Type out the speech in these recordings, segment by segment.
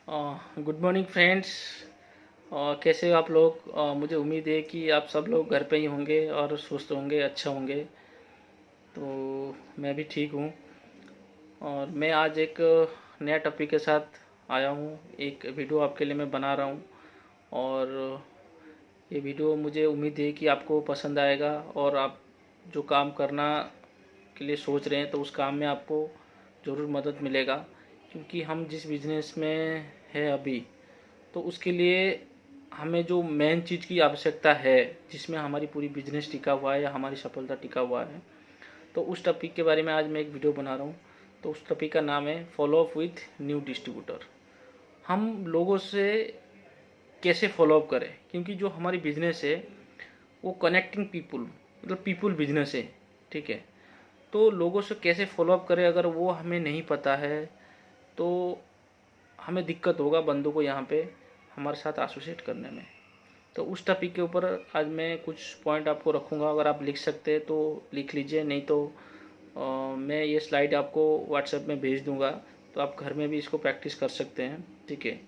Good morning friends. कैसे हो आप लोग? मुझे उम्मीद है कि आप सब लोग घर पे ही होंगे और स्वस्थ होंगे, अच्छा होंगे। तो मैं भी ठीक हूँ। और मैं आज एक नया टॉपिक के साथ आया हूँ। एक वीडियो आपके लिए मैं बना रहा हूँ। और ये वीडियो मुझे उम्मीद है कि आपको पसंद आएगा और आप जो काम करना के लिए सोच रहे हैं तो उस काम में आपको ज़रूर मदद मिलेगा। क्योंकि हम जिस बिज़नेस में है अभी, तो उसके लिए हमें जो मेन चीज़ की आवश्यकता है, जिसमें हमारी पूरी बिजनेस टिका हुआ है या हमारी सफलता टिका हुआ है, तो उस टॉपिक के बारे में आज मैं एक वीडियो बना रहा हूँ। तो उस टॉपिक का नाम है follow up with new distributor. हम लोगों से कैसे फॉलो अप करें, क्योंकि जो हमारी बिजनेस है वो कनेक्टिंग पीपुल, मतलब पीपुल बिजनेस है। ठीक है। तो लोगों से कैसे फॉलो अप करें, अगर वो हमें नहीं पता है तो हमें दिक्कत होगा बंदों को यहाँ पे हमारे साथ एसोसिएट करने में। तो उस टॉपिक के ऊपर आज मैं कुछ पॉइंट आपको रखूँगा। अगर आप लिख सकते हैं तो लिख लीजिए, नहीं तो मैं ये स्लाइड आपको व्हाट्सएप में भेज दूँगा, तो आप घर में भी इसको प्रैक्टिस कर सकते हैं। ठीक है।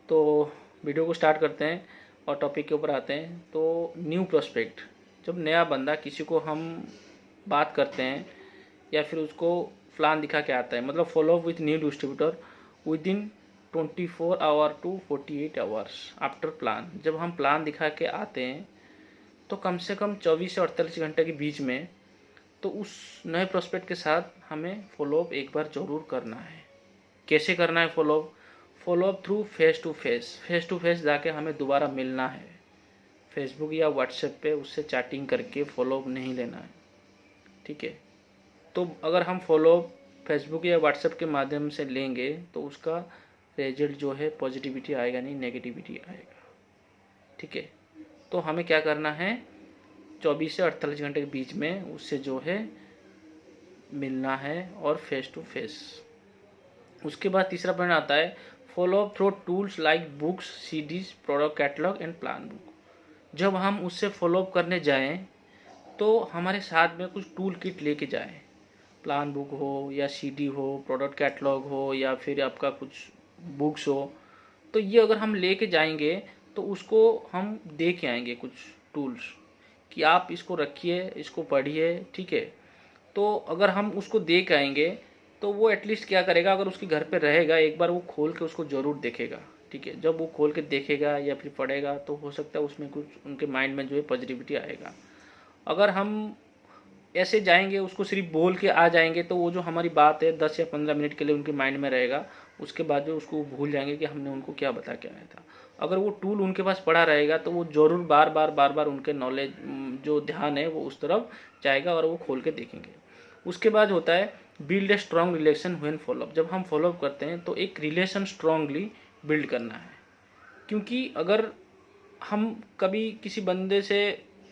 तो वीडियो को स्टार्ट करते हैं और टॉपिक के ऊपर आते हैं। तो न्यू प्रोस्पेक्ट, जब नया बंदा किसी को हम बात करते हैं या फिर उसको प्लान दिखा के आता है, मतलब follow up with new distributor within 24 hour to 48 hours after plan. जब हम प्लान दिखा के आते हैं तो कम से कम 24 से 48 घंटे के बीच में तो उस नए प्रोस्पेक्ट के साथ हमें फॉलोअप एक बार ज़रूर करना है। कैसे करना है follow up? Follow up through face to face. Face to face जाके हमें दोबारा मिलना है। फेसबुक या व्हाट्सएप पे उससे चैटिंग करके फॉलोअप नहीं लेना है। ठीक है। तो अगर हम फॉलोअप फेसबुक या व्हाट्सएप के माध्यम से लेंगे तो उसका रिजल्ट जो है पॉजिटिविटी आएगा, नहीं नेगेटिविटी आएगा। ठीक है। तो हमें क्या करना है, 24 से 48 घंटे के बीच में उससे जो है मिलना है और फेस टू फेस। उसके बाद तीसरा पॉइंट आता है follow up through tools like books, CDs, product catalogue and plan book. जब हम उससे फॉलो अप करने जाएं तो हमारे साथ में कुछ टूल किट लेके जाएं। प्लान बुक हो या सीडी हो, प्रोडक्ट कैटलॉग हो या फिर आपका कुछ बुक्स हो, तो ये अगर हम लेके जाएंगे तो उसको हम दे के आएंगे कुछ टूल्स कि आप इसको रखिए, इसको पढ़िए। ठीक है। तो अगर हम उसको दे के आएंगे तो वो एटलीस्ट क्या करेगा, अगर उसके घर पे रहेगा एक बार वो खोल के उसको ज़रूर देखेगा। ठीक है। जब वो खोल के देखेगा या फिर पढ़ेगा तो हो सकता है उसमें कुछ उनके माइंड में जो है पॉजिटिविटी आएगा। अगर हम ऐसे जाएंगे, उसको सिर्फ बोल के आ जाएंगे, तो वो जो हमारी बात है 10 या 15 मिनट के लिए उनके माइंड में रहेगा। उसके बाद जो उसको भूल जाएंगे कि हमने उनको क्या बता के आया था। अगर वो टूल उनके पास पड़ा रहेगा तो वो ज़रूर बार बार उनके नॉलेज जो ध्यान है वो उस तरफ जाएगा और वो खोल के देखेंगे। उसके बाद होता है build a strong relation when follow up. जब हम फॉलोअप करते हैं तो एक रिलेशन स्ट्रांगली बिल्ड करना है। क्योंकि अगर हम कभी किसी बंदे से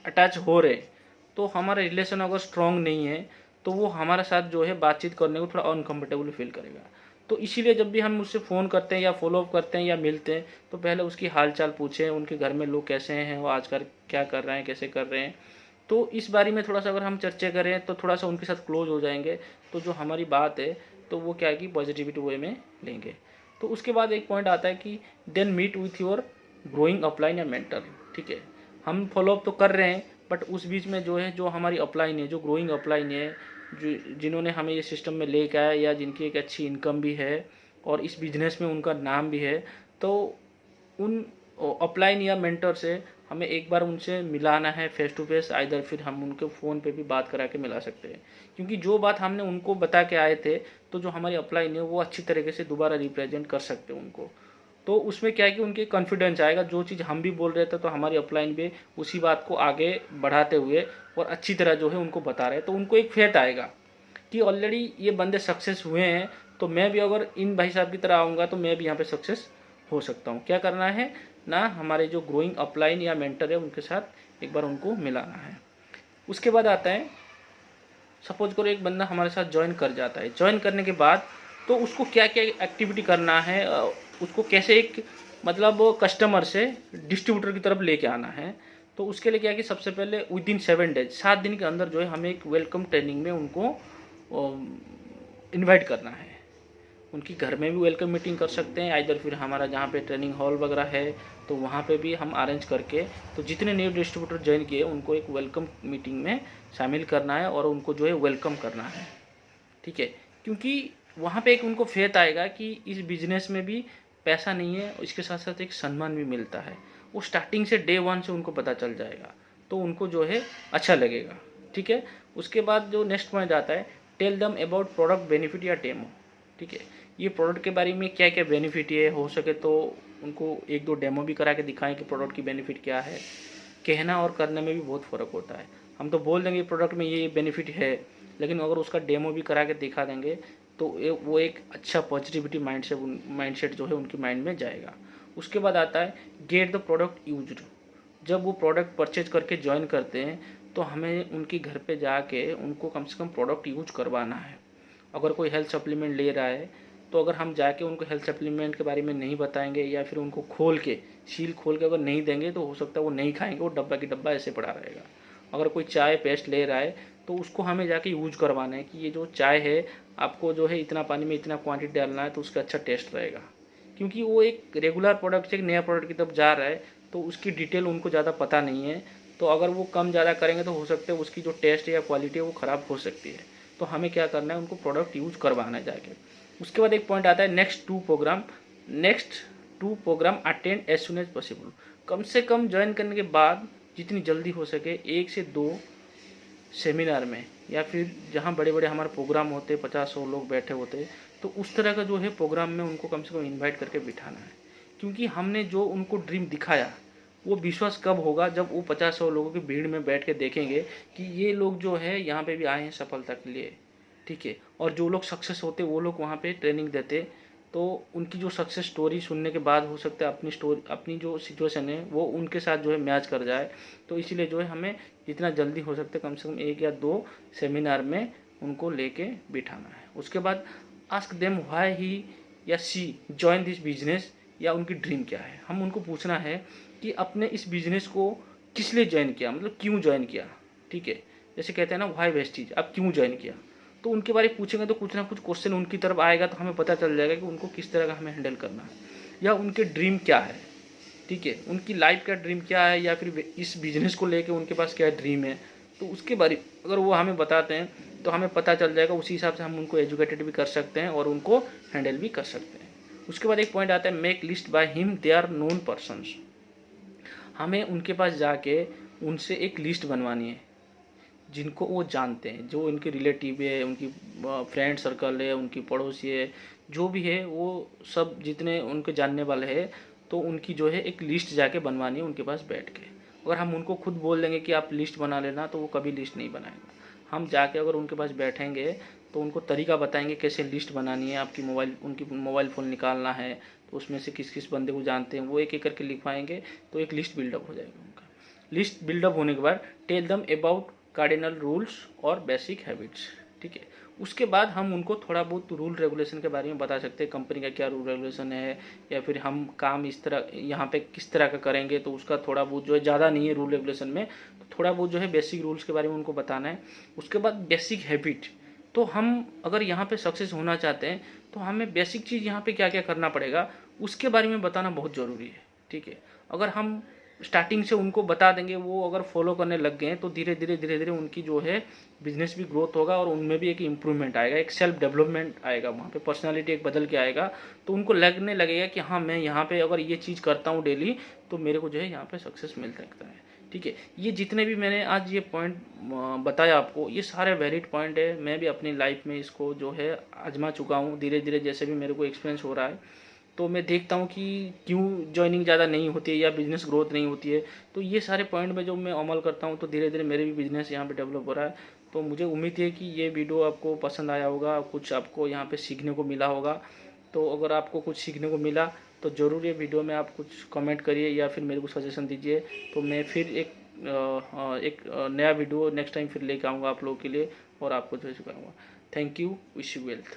अटैच हो रहे तो हमारा रिलेशन अगर स्ट्रांग नहीं है तो वो हमारे साथ जो है बातचीत करने को थोड़ा अनकंफर्टेबल फील करेगा। तो इसीलिए जब भी हम उससे फ़ोन करते हैं या फॉलोअप करते हैं या मिलते हैं तो पहले उसकी हालचाल पूछें, उनके घर में लोग कैसे हैं, वो आजकल क्या कर रहे हैं, कैसे कर रहे हैं। तो इस बारे में थोड़ा सा अगर हम चर्चा करें तो थोड़ा सा उनके साथ क्लोज हो जाएंगे, तो जो हमारी बात है तो वो क्या है कि पॉजिटिविटी वे में लेंगे। तो उसके बाद एक पॉइंट आता है कि then meet with your growing upline या मेंटर। ठीक है। हम फॉलोअप तो कर रहे हैं बट उस बीच में जो है जो हमारी अपलाइन है, जो ग्रोइंग अपलाइन है, जो जिन्होंने हमें ये सिस्टम में लेके आया या जिनकी एक अच्छी इनकम भी है और इस बिजनेस में उनका नाम भी है, तो उन अपलाइन या मेंटर से हमें एक बार उनसे मिलाना है फेस टू फेस। आइदर फिर हम उनके फ़ोन पे भी बात करा के मिला सकते हैं। क्योंकि जो बात हमने उनको बता के आए थे तो जो हमारी अपलाइन है वो अच्छी तरीके से दोबारा रिप्रेजेंट कर सकते हैं उनको। तो उसमें क्या है कि उनके कॉन्फिडेंस आएगा, जो चीज़ हम भी बोल रहे थे तो हमारी अपलाइन भी उसी बात को आगे बढ़ाते हुए और अच्छी तरह जो है उनको बता रहे हैं। तो उनको एक फेथ आएगा कि ऑलरेडी ये बंदे सक्सेस हुए हैं, तो मैं भी अगर इन भाई साहब की तरह आऊँगा तो मैं भी यहाँ पे सक्सेस हो सकता हूँ। क्या करना है ना, हमारे जो ग्रोइंग अपलाइन या मेंटर है उनके साथ एक बार उनको मिलाना है। उसके बाद आता है सपोज करो एक बंदा हमारे साथ ज्वाइन कर जाता है। ज्वाइन करने के बाद तो उसको क्या क्या एक्टिविटी करना है, उसको कैसे एक मतलब कस्टमर से डिस्ट्रीब्यूटर की तरफ लेके आना है। तो उसके लिए क्या है कि सबसे पहले विद इन 7 डेज, 7 दिन के अंदर जो है हमें एक वेलकम ट्रेनिंग में उनको इनवाइट करना है। उनकी घर में भी वेलकम मीटिंग कर सकते हैं, इधर फिर हमारा जहाँ पे ट्रेनिंग हॉल वगैरह है तो वहाँ पे भी हम अरेंज करके, तो जितने न्यू डिस्ट्रीब्यूटर ज्वाइन किए उनको एक वेलकम मीटिंग में शामिल करना है और उनको जो है वेलकम करना है, ठीक है। क्योंकि वहाँ पे एक उनको फेथ आएगा कि इस बिजनेस में भी पैसा नहीं है, इसके साथ साथ एक सम्मान भी मिलता है। वो स्टार्टिंग से डे वन से उनको पता चल जाएगा, तो उनको जो है अच्छा लगेगा, ठीक है। उसके बाद जो नेक्स्ट पॉइंट आता है, tell them about product benefit या डेमो, ठीक है। ये प्रोडक्ट के बारे में क्या क्या बेनिफिट है, हो सके तो उनको एक दो डेमो भी करा के दिखाएं कि प्रोडक्ट की बेनिफिट क्या है। कहना और करने में भी बहुत फ़र्क होता है। हम तो बोल देंगे प्रोडक्ट में ये बेनिफिट है, लेकिन अगर उसका डेमो भी करा के दिखा देंगे तो वो एक अच्छा पॉजिटिविटी माइंडसेट जो है उनकी माइंड में जाएगा। उसके बाद आता है गेट द प्रोडक्ट यूज्ड। जब वो प्रोडक्ट परचेज करके ज्वाइन करते हैं तो हमें उनके घर पे जाके उनको कम से कम प्रोडक्ट यूज करवाना है। अगर कोई हेल्थ सप्लीमेंट ले रहा है तो अगर हम जाके उनको हेल्थ सप्लीमेंट के बारे में नहीं बताएंगे या फिर उनको खोल के सील खोल के अगर नहीं देंगे तो हो सकता है वो नहीं खाएंगे, वो डब्बा की डब्बा ऐसे पड़ा रहेगा। अगर कोई चाय पेस्ट ले रहा है तो उसको हमें जाके यूज करवाना है कि ये जो चाय है आपको जो है इतना पानी में इतना क्वांटिटी डालना है तो उसका अच्छा टेस्ट रहेगा। क्योंकि वो एक रेगुलर प्रोडक्ट से एक नया प्रोडक्ट की तरफ जा रहा है तो उसकी डिटेल उनको ज़्यादा पता नहीं है, तो अगर वो कम ज़्यादा करेंगे तो हो सकता है उसकी जो टेस्ट या क्वालिटी है वो ख़राब हो सकती है। तो हमें क्या करना है, उनको प्रोडक्ट यूज करवाना है जाके। उसके बाद एक पॉइंट आता है next to program attend as soon as possible. कम से कम ज्वाइन करने के बाद जितनी जल्दी हो सके 1 से 2 सेमिनार में या फिर जहाँ बड़े बड़े हमारे प्रोग्राम होते 50-100 लोग बैठे होते, तो उस तरह का जो है प्रोग्राम में उनको कम से कम इन्वाइट करके बिठाना है। क्योंकि हमने जो उनको ड्रीम दिखाया वो विश्वास कब होगा, जब वो 50-100 लोगों की भीड़ में बैठ के देखेंगे कि ये लोग जो है यहाँ पे भी आए हैं सफलता के लिए, ठीक है। और जो लोग सक्सेस होते वो लोग वहाँ पे ट्रेनिंग देते, तो उनकी जो सक्सेस स्टोरी सुनने के बाद हो सकता है अपनी जो सिचुएशन है वो उनके साथ जो है मैच कर जाए। तो इसीलिए जो है हमें जितना जल्दी हो सकता है कम से कम 1 या 2 सेमिनार में उनको लेके बिठाना है। उसके बाद आस्क देम व्हाई ही या सी जॉइन दिस बिजनेस, या उनकी ड्रीम क्या है। हम उनको पूछना है कि अपने इस बिजनेस को किस लिए ज्वाइन किया, मतलब क्यों ज्वाइन किया, ठीक है। जैसे कहते हैं ना व्हाई वेस्टीज, आप क्यों ज्वाइन किया, तो उनके बारे में पूछेंगे तो कुछ ना कुछ क्वेश्चन उनकी तरफ आएगा, तो हमें पता चल जाएगा कि उनको किस तरह का हमें हैंडल करना है या उनके ड्रीम क्या है, ठीक है। उनकी लाइफ का ड्रीम क्या है या फिर इस बिजनेस को लेके उनके पास क्या ड्रीम है, तो उसके बारे अगर वो हमें बताते हैं तो हमें पता चल जाएगा। उसी हिसाब से हम उनको एजुकेटेड भी कर सकते हैं और उनको हैंडल भी कर सकते हैं। उसके बाद एक पॉइंट आता है make list by him they are known persons. हमें उनके पास जाके उनसे एक लिस्ट बनवानी है जिनको वो जानते हैं, जो उनके रिलेटिव है, उनकी फ्रेंड सर्कल है, उनकी पड़ोसी है, जो भी है वो सब जितने उनके जानने वाले हैं, तो उनकी जो है एक लिस्ट जाके बनवानी है उनके पास बैठ के। अगर हम उनको खुद बोल देंगे कि आप लिस्ट बना लेना तो वो कभी लिस्ट नहीं बनाएगा। हम जाके अगर उनके पास बैठेंगे तो उनको तरीका बताएंगे कैसे लिस्ट बनानी है, आपकी उनकी मोबाइल फ़ोन निकालना है, तो उसमें से किस किस बंदे को जानते हैं वो एक एक करके लिखवाएंगे, तो एक लिस्ट बिल्डअप हो जाएगा उनका। लिस्ट बिल्डअप होने के बाद tell them about cardinal rules और बेसिक हैबिट्स, ठीक है। उसके बाद हम उनको थोड़ा बहुत रूल रेगुलेशन के बारे में बता सकते हैं, कंपनी का क्या रूल रेगुलेशन है या फिर हम काम इस तरह यहाँ पे किस तरह का करेंगे, तो उसका थोड़ा बहुत जो है ज़्यादा नहीं है रूल रेगुलेशन में, तो थोड़ा बहुत जो है बेसिक रूल्स के बारे में उनको बताना है। उसके बाद बेसिक हैबिट, तो हम अगर यहाँ पे सक्सेस होना चाहते हैं तो हमें बेसिक चीज़ यहाँ पे क्या क्या करना पड़ेगा उसके बारे में बताना बहुत ज़रूरी है, ठीक है। अगर हम स्टार्टिंग से उनको बता देंगे, वो अगर फॉलो करने लग गए तो धीरे धीरे उनकी जो है बिजनेस भी ग्रोथ होगा और उनमें भी एक इम्प्रूवमेंट आएगा, एक सेल्फ डेवलपमेंट आएगा, वहाँ पे पर्सनालिटी एक बदल के आएगा। तो उनको लगने लगेगा कि हाँ मैं यहाँ पे अगर ये चीज़ करता हूँ डेली तो मेरे को जो है यहाँ पे सक्सेस मिल सकता है, ठीक है। ये जितने भी मैंने आज ये पॉइंट बताया आपको, ये सारे वैलिड पॉइंट है। मैं भी अपनी लाइफ में इसको जो है आजमा चुका हूँ धीरे धीरे, जैसे भी मेरे को एक्सपीरियंस हो रहा है। तो मैं देखता हूँ कि क्यों जॉइनिंग ज़्यादा नहीं होती है या बिज़नेस ग्रोथ नहीं होती है, तो ये सारे पॉइंट में जो मैं अमल करता हूँ तो धीरे धीरे मेरे भी बिज़नेस यहाँ पे डेवलप हो रहा है। तो मुझे उम्मीद है कि ये वीडियो आपको पसंद आया होगा, कुछ आपको यहाँ पे सीखने को मिला होगा। तो अगर आपको कुछ सीखने को मिला तो ज़रूर ये वीडियो में आप कुछ कमेंट करिए या फिर मेरे को सजेशन दीजिए, तो मैं फिर एक नया वीडियो नेक्स्ट टाइम फिर लेकर आऊँगा आप लोगों के लिए और आपको जो है सिखाऊँगा। Thank you, wish you wealth.